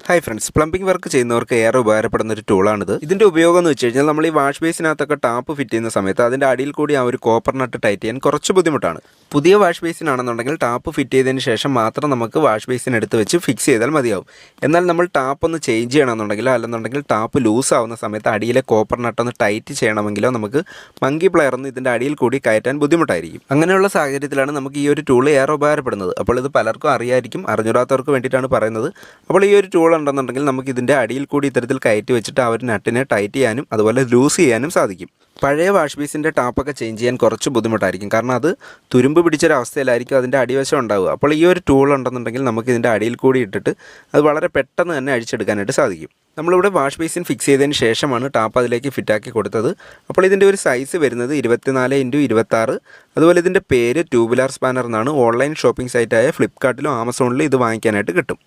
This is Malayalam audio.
ഹായ് ഫ്രണ്ട്സ്, പ്ലംബിംഗ് വർക്ക് ചെയ്യുന്നവർക്ക് ഏറെ ഉപകാരപ്പെടുന്ന ഒരു ടൂളാണിത്. ഇതിൻ്റെ ഉപയോഗം എന്ന് വെച്ച് കഴിഞ്ഞാൽ നമ്മൾ ഈ വാഷ് ബേസിനകത്തൊക്കെ ടാപ്പ് ഫിറ്റ് ചെയ്യുന്ന സമയത്ത് അതിൻ്റെ അടിയിൽ കൂടി ആ ഒരു കോപ്പർ നട്ട് ടൈറ്റ് ചെയ്യാൻ കുറച്ച് ബുദ്ധിമുട്ടാണ്. പുതിയ വാഷ് ബേസിനാണെന്നുണ്ടെങ്കിൽ ടാപ്പ് ഫിറ്റ് ചെയ്തതിന് ശേഷം മാത്രം നമുക്ക് വാഷ് ബേസിന് എടുത്ത് വെച്ച് ഫിക്സ് ചെയ്താൽ മതിയാവും. എന്നാൽ നമ്മൾ ടാപ്പ് ഒന്ന് ചേഞ്ച് ചെയ്യണമെന്നുണ്ടെങ്കിലോ അല്ലെന്നുണ്ടെങ്കിൽ ടാപ്പ് ലൂസ് ആവുന്ന സമയത്ത് അടിയിലെ കോപ്പർ നട്ട് ഒന്ന് ടൈറ്റ് ചെയ്യണമെങ്കിലോ നമുക്ക് മങ്കി പ്ലെയർ ഒന്ന് ഇതിൻ്റെ അടിയിൽ കൂടി കയറ്റാൻ ബുദ്ധിമുട്ടായിരിക്കും. അങ്ങനെയുള്ള സാഹചര്യത്തിലാണ് നമുക്ക് ഈ ഒരു ടൂൾ ഏറെ ഉപകാരപ്പെടുന്നത്. അപ്പോൾ ഇത് പലർക്കും അറിയായിരിക്കും, അറിഞ്ഞൂടാത്തവർക്ക് വേണ്ടിയിട്ടാണ് പറയുന്നത്. അപ്പോൾ ഈ ഒരു ടൂൾ ഉണ്ടെന്നുണ്ടെങ്കിൽ നമുക്ക് ഇതിൻ്റെ അടിയിൽ കൂടി ഇത്തരത്തിൽ കയറ്റി വെച്ചിട്ട് ആ ഒരു നട്ടിനെ ടൈറ്റ് ചെയ്യാനും അതുപോലെ ലൂസ് ചെയ്യാനും സാധിക്കും. പഴയ വാഷ് ബേസിൻ്റെ ടാപ്പൊക്കെ ചേഞ്ച് ചെയ്യാൻ കുറച്ച് ബുദ്ധിമുട്ടായിരിക്കും, കാരണം അത് തുരുമ്പ് പിടിച്ചൊരവസ്ഥയിലായിരിക്കും അതിൻ്റെ അടിവശം ഉണ്ടാവുക. അപ്പോൾ ഈ ഒരു ടൂൾ ഉണ്ടെന്നുണ്ടെങ്കിൽ നമുക്ക് ഇതിൻ്റെ അടിയിൽ കൂടി ഇട്ടിട്ട് അത് വളരെ പെട്ടെന്ന് തന്നെ അഴിച്ചെടുക്കാനായിട്ട് സാധിക്കും. നമ്മളിവിടെ വാഷ് ബേസിൻ ഫിക്സ് ചെയ്തതിന് ശേഷമാണ് ടാപ്പ് അതിലേക്ക് ഫിറ്റാക്കി കൊടുത്തത്. അപ്പോൾ ഇതിൻ്റെ ഒരു സൈസ് വരുന്നത് 24x26. അതുപോലെ ഇതിൻ്റെ പേര് ട്യൂബുലാർ സ്പാനർ എന്നാണ്. ഓൺലൈൻ ഷോപ്പിംഗ് സൈറ്റായ ഫ്ലിപ്കാർട്ടിലും ആമസോണിലും ഇത് വാങ്ങിക്കാനായിട്ട് കിട്ടും.